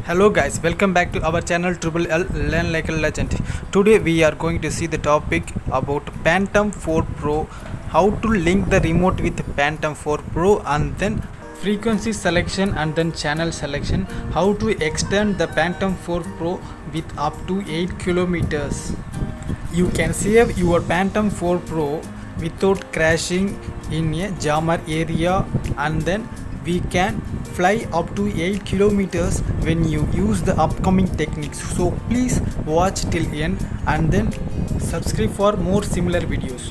Hello guys, welcome back to our channel Triple L Learn Like a Legend. Today we are going to see the topic about Phantom 4 Pro, how to link the remote with Phantom 4 Pro, and then frequency selection and then channel selection, how to extend the Phantom 4 Pro with up to 8 kilometers. You can save your Phantom 4 Pro without crashing in a jammer area, and then we can fly up to 8 kilometers when you use the upcoming techniques. So please watch till end and then subscribe for more similar videos.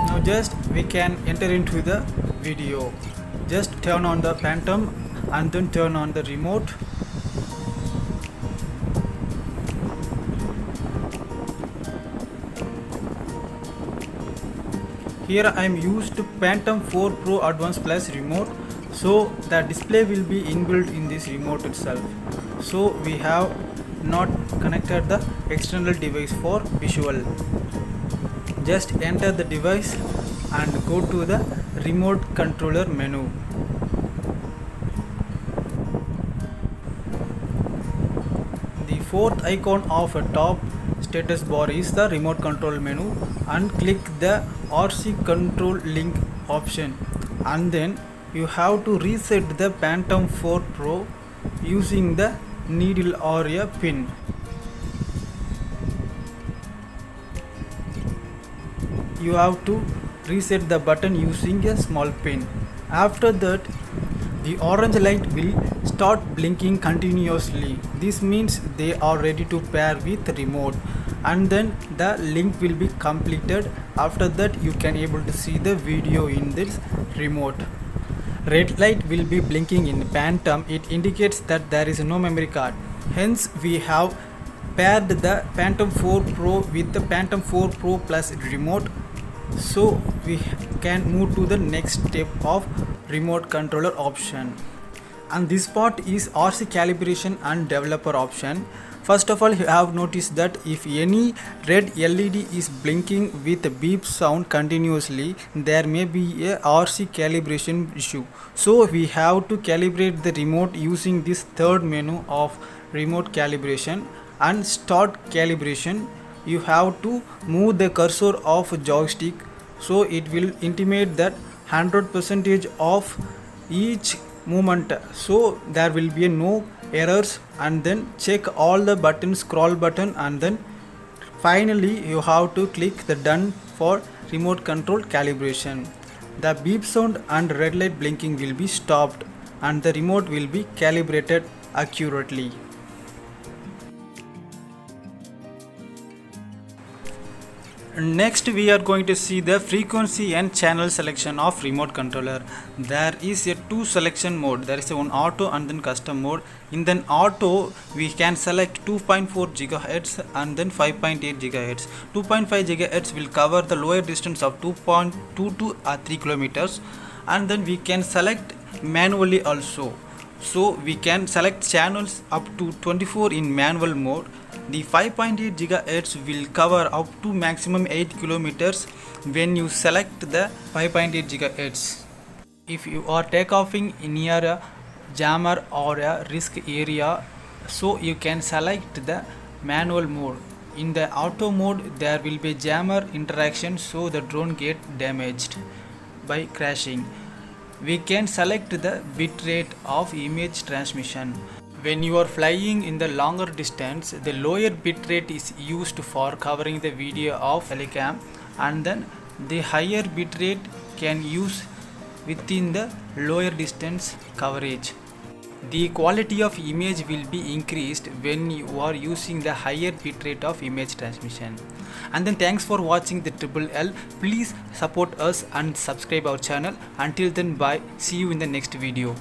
Now just we can enter into the video. Just turn on the Phantom and then turn on the remote. Here I am used to Phantom 4 Pro Advanced Plus remote, so the display will be inbuilt in this remote itself. So we have not connected the external device for visual. Just enter the device and go to the remote controller menu. The fourth icon of a top status bar is the remote control menu, and click the RC control link option, and then you have to reset the Phantom 4 Pro using the needle or a pin. You have to reset the button using a small pin. After that, the orange light will start blinking continuously. This means they are ready to pair with remote, and then the link will be completed. After that, you can able to see the video in this remote. Red light will be blinking in Phantom. It indicates that there is no memory card. Hence, we have paired the Phantom 4 Pro with the Phantom 4 Pro Plus remote. So we can move to the next step of remote controller option. And this part is RC calibration and developer option. First of all, you have noticed that if any red LED is blinking with a beep sound continuously, there may be a RC calibration issue. So we have to calibrate the remote using this third menu of remote calibration. And start calibration, you have to move the cursor of a joystick, so it will intimate that 100% of each movement, so there will be no errors. And then check all the buttons, scroll button, and then finally you have to click the done for remote control calibration. The beep sound and red light blinking will be stopped, and the remote will be calibrated accurately. Next we are going to see the frequency and channel selection of remote controller. There is a two selection mode. There is one auto and then custom mode. In the auto we can select 2.4 GHz and then 5.8 GHz. 2.5 GHz will cover the lower distance of 2.2 to 3 kilometers, and then we can select manually also. So we can select channels up to 24 in manual mode. The 5.8 GHz will cover up to maximum 8 kilometers when you select the 5.8 GHz. If you are takeoffing near a jammer or a risk area, so you can select the manual mode. In the auto mode, there will be jammer interaction, so the drone get damaged by crashing. We can select the bitrate of image transmission. When you are flying in the longer distance, the lower bitrate is used for covering the video of telecam, and then the higher bitrate can use within the lower distance coverage. The quality of image will be increased when you are using the higher bitrate of image transmission. And then thanks for watching the Triple L. Please support us and subscribe our channel. Until then, bye. See you in the next video.